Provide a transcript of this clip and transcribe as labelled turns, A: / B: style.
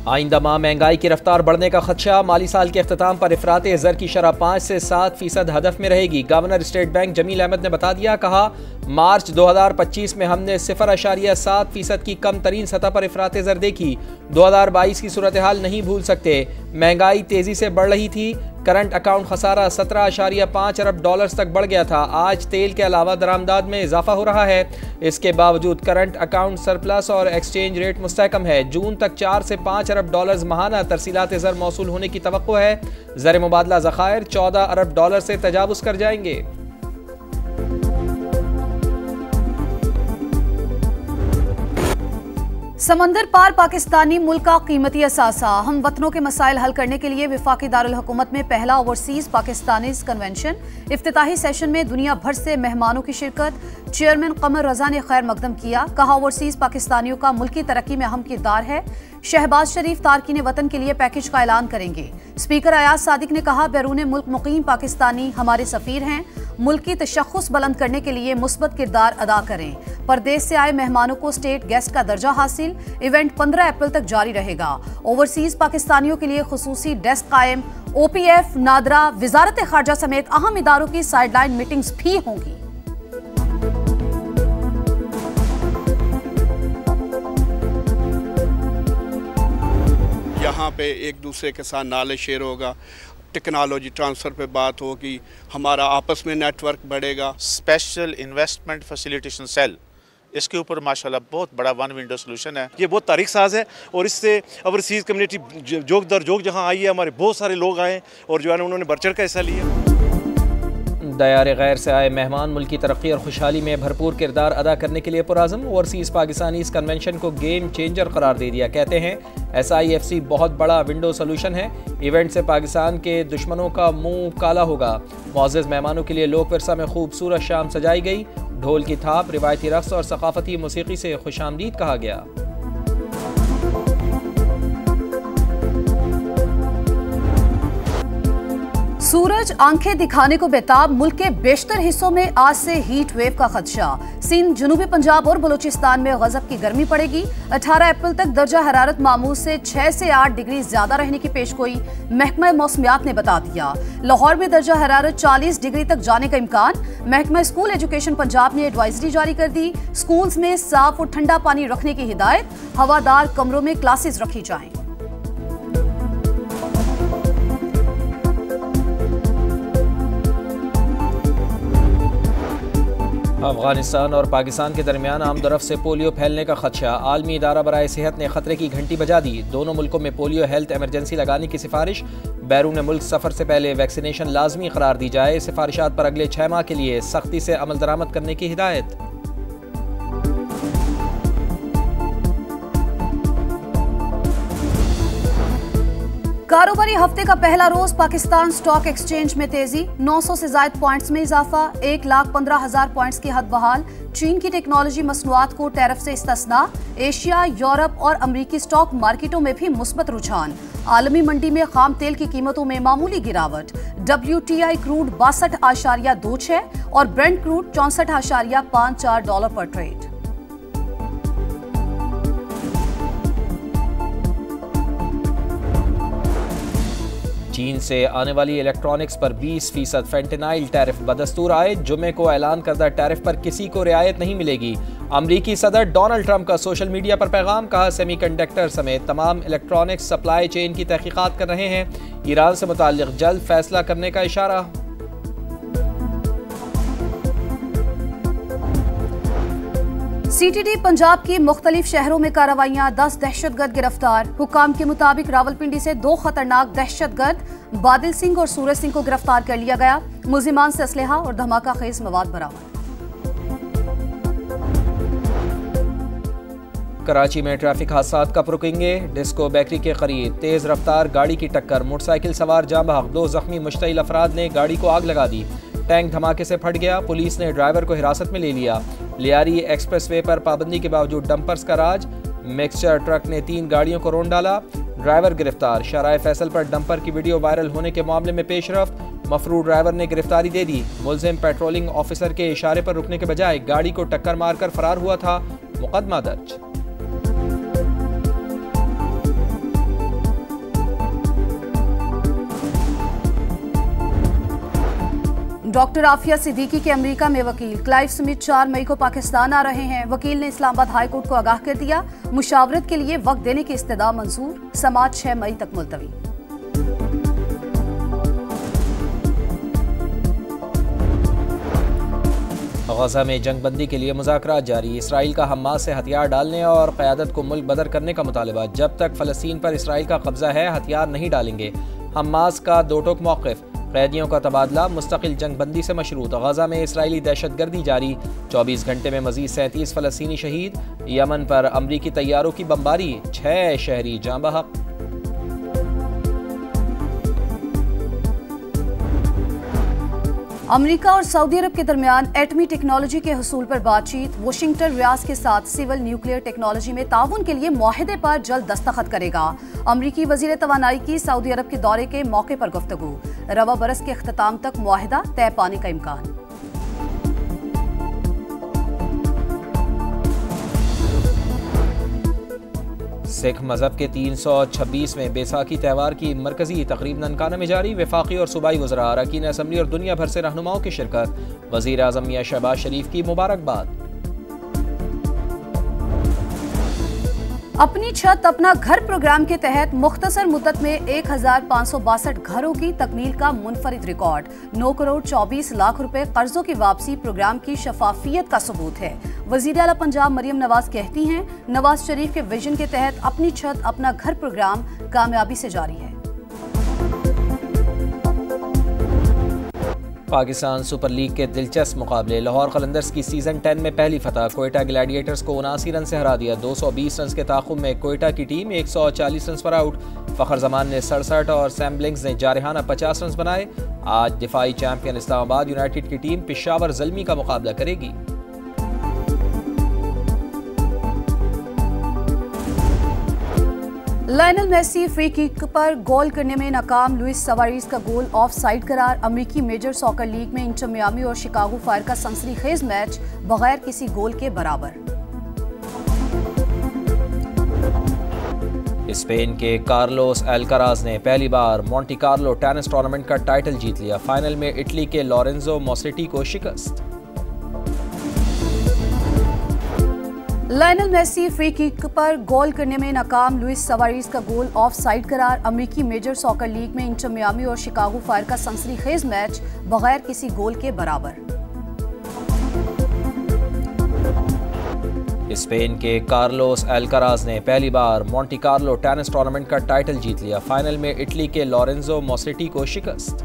A: आइंदा माह महंगाई की रफ्तार बढ़ने का खदशा। माली साल के अख्ताम पर इफराते ज़र की शरह 5 से 7% हदफ में रहेगी। Governor State Bank Jameel Ahmed ने बता दिया, कहा मार्च 2025 में हमने 0.7% की कम तरीन सतह पर इफराते ज़र देखी। 2022 की सूरत हाल नहीं भूल सकते। महंगाई तेजी से बढ़ रही थी। करंट अकाउंट खसारा 17.5 अरब डॉलर्स तक बढ़ गया था। आज तेल के अलावा दरामदाद में इजाफा हो रहा है। इसके बावजूद करंट अकाउंट सरप्लस और एक्सचेंज रेट मुस्तहकम है। जून तक 4 से 5 अरब डॉलर्स माहाना तरसीलात ज़र मौसूल होने की तवक्को है। ज़र मुबादला ज़खायर 14 अरब डॉलर से तजावुज कर जाएंगे।
B: समंदर पार पाकिस्तानी मुल्क का कीमती असासा। हम वतनों के मसाइल हल करने के लिए वफाकी दारुल हुकूमत में पहला ओवरसीज पाकिस्तानीज कन्वेंशन। इफ्तिताही सेशन में दुनिया भर से मेहमानों की शिरकत। चेयरमैन कमर रजा ने खैर मकदम किया। कहा ओवरसीज पाकिस्तानियों का मुल्की तरक्की में अहम किरदार है। शहबाज शरीफ तारकीन वतन के लिए पैकेज का ऐलान करेंगे। स्पीकर अयाज सादिक ने कहा बैरून मुल्क मुकीम पाकिस्तानी हमारे सफीर हैं। मुल्की तशख्खुस बुलंद करने के लिए मुस्बत किरदार अदा करें। परदेश से आए मेहमानों को स्टेट गेस्ट का दर्जा हासिल। इवेंट 15 अप्रैल तक जारी रहेगा। ओवरसीज पाकिस्तानियों के लिए खुसूसी डेस्क कायम। OPF, नादरा, वजारत खारजा समेत अहम इदारों की साइडलाइन मीटिंग्स भी होंगी।
C: यहाँ पे एक दूसरे के साथ नॉलेज शेयर होगा, टेक्नोलॉजी ट्रांसफ़र पे बात होगी, हमारा आपस में नेटवर्क बढ़ेगा।
D: स्पेशल इन्वेस्टमेंट फैसिलिटेशन सेल, इसके ऊपर माशाल्लाह बहुत बड़ा वन विंडो सोल्यूशन है।
E: ये बहुत तारीख साज है और इससे ओवरसीज़ कम्युनिटी जोग दर जोग जहाँ आई है, हमारे बहुत सारे लोग आए और जो है उन्होंने बढ़ चढ़ का हिस्सा लिया।
A: दयार गैर से आए मेहमान मुल्क की तरक्की और खुशहाली में भरपूर किरदार अदा करने के लिए पुराज़म। ओवरसीज़ पाकिस्तानी इस कन्वेंशन को गेम चेंजर करार दे दिया। कहते हैं SIFC बहुत बड़ा विंडो सोल्यूशन है। इवेंट से पाकिस्तान के दुश्मनों का मुंह काला होगा। मुअज़्ज़ज़ मेहमानों के लिए लोक विरसा में खूबसूरत शाम सजाई गई। ढोल की थाप, रिवायती रक़्स और सकाफती मौसीकी से खुशामदीद कहा गया।
B: सूरज आंखें दिखाने को बेताब। मुल्क के बेशतर हिस्सों में आज से हीट वेव का खदशा। सिंध, जनूबी पंजाब और बलूचिस्तान में गजब की गर्मी पड़ेगी। 18 अप्रैल तक दर्जा हरारत मामूल से 6 से 8 डिग्री ज्यादा रहने की पेशगोई महकमा मौसमियात ने बता दिया। लाहौर में दर्जा हरारत 40 डिग्री तक जाने का इम्कान। महकमा स्कूल एजुकेशन पंजाब ने एडवाइजरी जारी कर दी। स्कूल्स में साफ और ठंडा पानी रखने की हिदायत। हवादार कमरों में क्लासेस रखी जाएं।
A: अफगानिस्तान और पाकिस्तान के दरमियान आमदरफ्त से पोलियो फैलने का खदशा। आलमी इदारा बराए सेहत ने खतरे की घंटी बजा दी। दोनों मुल्कों में पोलियो हेल्थ एमरजेंसी लगाने की सिफारिश। बैरून मुल्क सफ़र से पहले वैक्सीनेशन लाजमी करार दी जाए। सिफारिशात पर अगले 6 माह के लिए सख्ती से अमल दरामद करने की हिदायत।
B: कारोबारी हफ्ते का पहला रोज पाकिस्तान स्टॉक एक्सचेंज में तेजी। 900 से ज्यादा पॉइंट्स में इजाफा। 1,15,000 पॉइंट्स की हद बहाल। चीन की टेक्नोलॉजी मसनूआत को टैरिफ से इस्तिस्ना। एशिया, यूरोप और अमरीकी स्टॉक मार्केटों में भी मुस्बत रुझान। आलमी मंडी में खाम तेल की कीमतों में मामूली गिरावट। WTI क्रूड 62.26 और ब्रेंट क्रूड 64.54 डॉलर पर ट्रेड।
A: चीन से आने वाली इलेक्ट्रॉनिक्स पर 20% फेंटेनाइल टैरिफ बदस्तूर आए। जुमे को ऐलान करदा टैरिफ पर किसी को रियायत नहीं मिलेगी। अमरीकी सदर डोनाल्ड ट्रंप का सोशल मीडिया पर पैगाम। कहा सेमीकंडक्टर समेत तमाम इलेक्ट्रॉनिक्स सप्लाई चेन की तहकीकात कर रहे हैं। ईरान से मुताल्लिक जल्द फैसला करने का इशारा।
B: CTD पंजाब की मुख्तलिफ शहरों में कार्रवाइयां। 10 दहशतगर्द गिरफ्तार। हुकाम के मुताबिक रावलपिंडी से 2 खतरनाक दहशतगर्द बादल सिंह और सूरज सिंह को गिरफ्तार कर लिया गया। मुलजिमान से असलहा और धमाका खेज मवाद बरामद।
A: कराची में ट्रैफिक हादसात कब रुकेंगे। डिस्को बेकरी के करीब तेज रफ्तार गाड़ी की टक्कर। मोटरसाइकिल सवार जाँ बहक। 2 जख्मी मुश्तइल अफराद ने गाड़ी को आग लगा दी। टैंक धमाके से फट गया। पुलिस ने ड्राइवर को हिरासत में ले लिया। लियारी एक्सप्रेसवे पर पाबंदी के बावजूद डंपर्स का राज। मिक्सचर ट्रक ने 3 गाड़ियों को रोन डाला। ड्राइवर गिरफ्तार। शराय फैसल पर डंपर की वीडियो वायरल होने के मामले में पेशरफ्त। मफरूर ड्राइवर ने गिरफ्तारी दे दी। मुलजिम पेट्रोलिंग ऑफिसर के इशारे पर रुकने के बजाय गाड़ी को टक्कर मारकर फरार हुआ था। मुकदमा दर्ज।
B: डॉक्टर आफिया सिद्दीकी के अमेरिका में वकील क्लाइव स्मिथ 4 मई को पाकिस्तान आ रहे हैं। वकील ने इस्लामाबाद हाई कोर्ट को आगाह कर दिया, मुशावरत के लिए वक्त देने की इस्तदा मंजूर, समाअत 6 मई तक मुलतवी।
A: गजा में जंगबंदी के लिए मुज़ाकरात जारी। इसराइल का हमास से हथियार डालने और क़यादत को मुल्क बदर करने का मुतालबा। जब तक फ़लस्तीन पर इसराइल का कब्जा है हथियार नहीं डालेंगे। हमास का दो टोक मौक़िफ़। कैदियों का तबादला मुस्तकिल जंगबंदी से मशरूत। गजा में इसराइली दहशतगर्दी जारी। 24 घंटे में मज़ीद 37 फ़लस्तीनी शहीद। यमन पर अमरीकी तैयारों की बमबारी, 6 शहरी जाँ बहक।
B: अमेरिका और सऊदी अरब के दरमियान एटमी टेक्नोलॉजी के हसूल पर बातचीत। वाशिंगटन रियाद के साथ सिविल न्यूक्लियर टेक्नोलॉजी में ताउन के लिए मुआहदे पर जल्द दस्तखत करेगा। अमरीकी वजीर तवानाई की सऊदी अरब के दौरे के मौके पर गुफ्तगू। रवा बरस के अख्ताम तक मुआहदा तय पाने का इम्कान।
A: सिख मजहब के 326वें बैसाखी त्यौहार की मरकजी तकरीब ननकाना में जारी। वफाकी और सूबाई वज़रा, अरकान असम्बली और दुनिया भर से रहनुमाओं की शिरकत। वज़ीर आज़म मियां शहबाज शरीफ की मुबारकबाद।
B: अपनी छत अपना घर प्रोग्राम के तहत मुख्तसर मुद्दत में 1562 घरों की तकमील का मुनफरिद रिकॉर्ड। 9 करोड़ 24 लाख रुपए कर्जों की वापसी प्रोग्राम की शफाफियत का सबूत है। वज़ीर आला पंजाब मरियम नवाज कहती हैं, नवाज शरीफ के विजन के तहत अपनी छत अपना घर प्रोग्राम कामयाबी से जारी है।
A: पाकिस्तान सुपर लीग के दिलचस्प मुकाबले। लाहौर कलंदर्स की सीजन 10 में पहली फतह। कोयटा ग्लैडिएटर्स को 79 रन से हरा दिया। 220 रन के ताक़ुब में कोयटा की टीम 140 रन पर आउट। फ़खर जमान ने 67 और सैम ब्लिंक्स ने जारहाना 50 रन बनाए। आज दिफाई चैंपियन इस्लामाबाद यूनाइटेड की टीम पेशावर ज़ल्मी का मुकाबला करेगी।
B: लायनल मेसी फ्री किक पर गोल करने में नाकाम। लुइस सुआरेज़ का गोल ऑफ साइड करार। अमेरिकी मेजर सॉकर लीग में इंटर मियामी और शिकागो फायर का सनसनीखेज मैच बगैर किसी गोल के बराबर।
A: स्पेन के कार्लोस अल्काराज ने पहली बार मोंटी कार्लो टेनिस टूर्नामेंट का टाइटल जीत लिया। फाइनल में इटली के लॉरेंजो मोसेटी को शिकस्त।
B: लायनल मेसी फ्री किक पर गोल करने में नाकाम। लुइस सुआरेज़ का गोल ऑफ साइड करार। अमेरिकी मेजर सॉकर लीग में इंटर मियामी और शिकागो फायर का सनसनीखेज मैच बगैर किसी गोल के बराबर।
A: स्पेन के कार्लोस अल्काराज ने पहली बार मोंटी कार्लो टेनिस टूर्नामेंट का टाइटल जीत लिया। फाइनल में इटली के लॉरेंजो मोसेटी को शिकस्त।